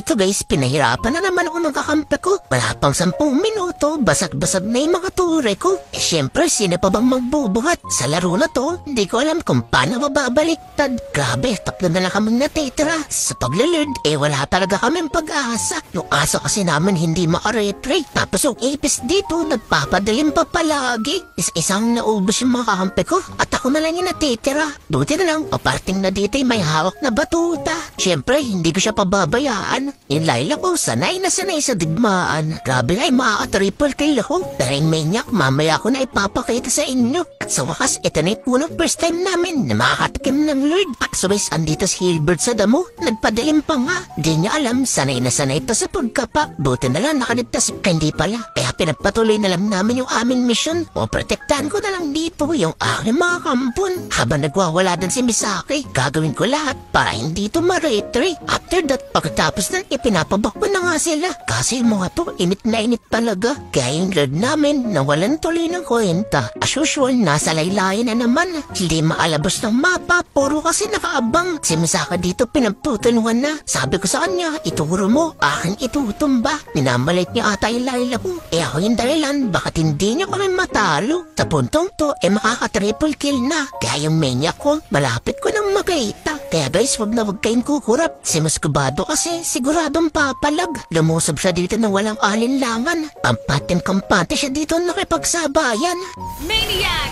Ito guys, pinahirapan na naman ako ng kakampi ko. Wala pang 10 minuto, basag-basag na yung mga ture ko. Syempre, sino pa bang magbubuhat? Sa laro na to, hindi ko alam kung paano mababaliktad. Grabe, 3 na lang kaming natitira. Sa paglilid, wala talaga kaming pag-asa. Yung aso kasi namin hindi makaretry. Tapos yung ipis dito, nagpapadalim pa palagi. Isa-isang naubos yung mga kakampi ko. At ako na lang yung natitira. Buti na lang, paparting na dito may hawak na batuta. Syempre, hindi ko siya pababayaan. Yung Layla ko, sanay na sanay sa digmaan. Grabe nga, makaka-triple kill ako. Pero yung maniac, mamaya ko na ipapakita sa inyo. At sa wakas, ito na yung first time namin na makakatikim ng Lord. At sabay, andito si Hilbert sa damo. Nagpadilim pa nga. Di niya alam, sanay na sanay pa sa pagkapa. Buti na lang nakaligtas. Hindi pala. Kaya pinagpatuloy na lang namin yung aming mission. O protektahan ko na lang dito yung aking mga kampon. Habang nagwawala din si Misaki, gagawin ko lahat para hindi ito ma-retry. After that, pagkatapos na ipinapabakbo na nga sila. Kasi yung mga to, init na init talaga. Kaya yung Lord namin, nawalan tuloy ng kwenta. As usual, nasa laylayan na naman. Hindi maalabas ng mapa, puro kasi nakaabang. Si Misaka dito pinagtutulungan na. Sabi ko sa kanya, ituro mo, aking itutumba. Minamalit niya ata yung Layla ko. Ako yung dahilan, bakit hindi niya kami matalo. Sa puntong to, makaka-triple kill na. Kaya yung maniac ko, malapit ko nang makita. Kaya guys, wag na wag kayong kukurap. Si Muscovado kasi siguradong papalag. Lumusab siya dito na walang alinlangan. Pampatin-kampante siya dito nakipagsabayan. Maniac!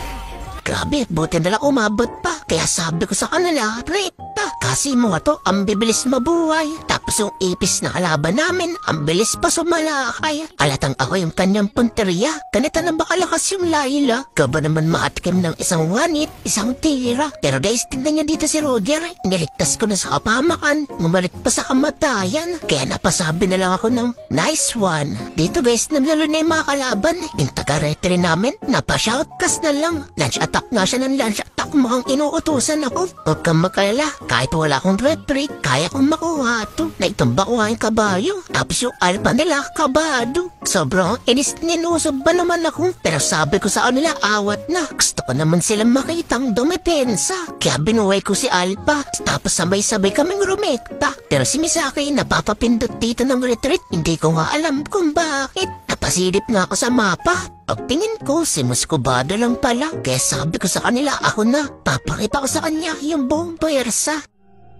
Grabe, buti na lang umabot pa. Kaya sabi ko sa kanila, rekta. Kasi mga to, ang bibilis mabuhay. Tapos yung ipis na kalaban namin, ang bilis pa sumalakay. Alatang ako yung kanyang punteriya. Ganito na ba kalakas yung Layla? Kaba naman makatikim ng isang wanit, isang tira. Pero guys, tignan niya dito si Roger. Niligtas ko na sa kapamakan. Ngumalik pa sa kamatayan. Kaya napasabi na lang ako ng nice one. Dito guys, namlalo na yung mga kalaban. Yung taga-retry namin, napashoutcast na lang. Lunch attack nga siya ng lunch attack, mukhang inuutusan ako. Huwag kang makalala, kahit wala akong retry, kaya kong makuha ito. Naitumba ko nga yung kabayo. Tapos yung alpha nila, kabado. Sobrang inis ninusob ba naman ako? Pero sabi ko sa kanila, awat na. Gusto ko naman silang makitang dumepensa. Kaya binuhay ko si Alpha. Tapos sabay-sabay kaming rumekta. Pero si Misaki, napapapindot dito ng retreat. Hindi ko nga alam kung bakit. Napasilip nga ako sa mapa. Pagtingin ko, si Muscovado lang pala. Kaya sabi ko sa kanila, ako na. Papakita ko sa kanya yung buong pwersa.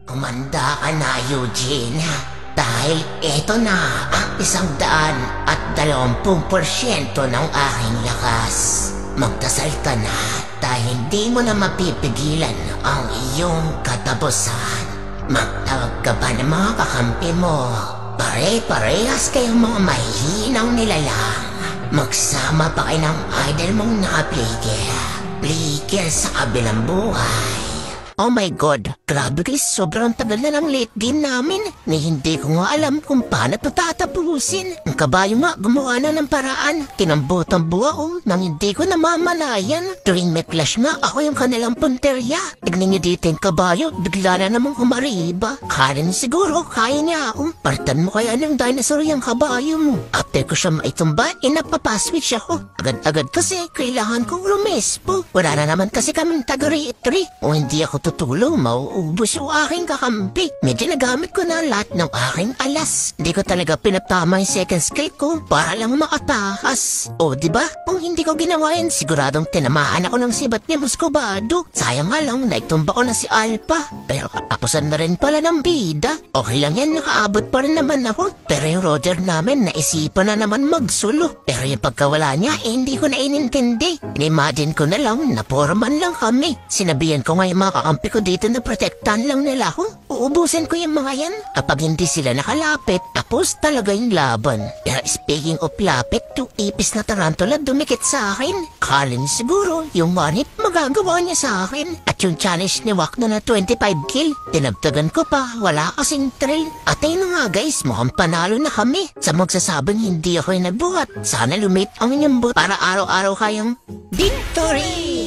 Kumanda ka na, Eugene. Dahil ito na ang 120% ng aking lakas. Magdasal ka na dahil hindi mo na mapipigilan ang iyong katapusan. Magtawag ka ba ng mga kakampi mo? Pare-parehas kayong mga mahihinang nilalang. Magsama pa kayo ng idol mong nakapligil sa kabilang buhay. Oh my God, grabe guys, sobrang tagal na ng late game namin. Hindi ko nga alam kung paano ito tatapusin. Ang kabayo nga, gumawa na ng paraan. Tinambutang buwa ko nang hindi ko namamalayan. Tuwing may clash nga, ako yung kanilang punterya. Tignan niyo dito yung kabayo, bigla na namang humariba. Kala niya siguro, kaya niya ako. Partan mo kaya ng dinosaur yung kabayo mo. After ko siya maitumba, napapaswitch ako. Agad-agad kasi kailangan kong rumespo. Wala na naman kasi kaming taga-retry. O hindi ako tutulong, mauubos yung aking kakampi. Medyo nagamit ko na lahat ng aking alas. Hindi ko talaga pinatama yung second skill ko para lang makatakas. O diba? Kung hindi ko ginawa yan, siguradong tinamaan ako ng sibat ni Muscovado. Sayang nga lang, naitumba ko na si Alpha. Pero katapusan na rin pala ng bida. Okay lang yan, nakaabot pa rin naman ako. Pero yung Roger namin, naisipan na naman magsulo. Pero yung pagkawala niya, hindi ko na inintindi. Imagine ko na lang na poroman lang kami. Sinabihan ko nga yung mga kakampi ko dito na protektan lang nila ako. Uubusin ko yung mga yan. Kapag hindi sila nakalapit, tapos talaga yung laban. Pero speaking of lapit, yung ipis na tarantula dumikit sa akin. Kala niya siguro, yung manip magagawa niya sa akin. At yung challenge ni Wakno na 25 kill, tinabtagan ko pa, wala kasing thrill. At ayun na nga guys, mukhang panalo na kami. Sa magsasabing hindi ako yung nagbuhat, sana lumit ang inyong buhat para araw-araw kayong victory!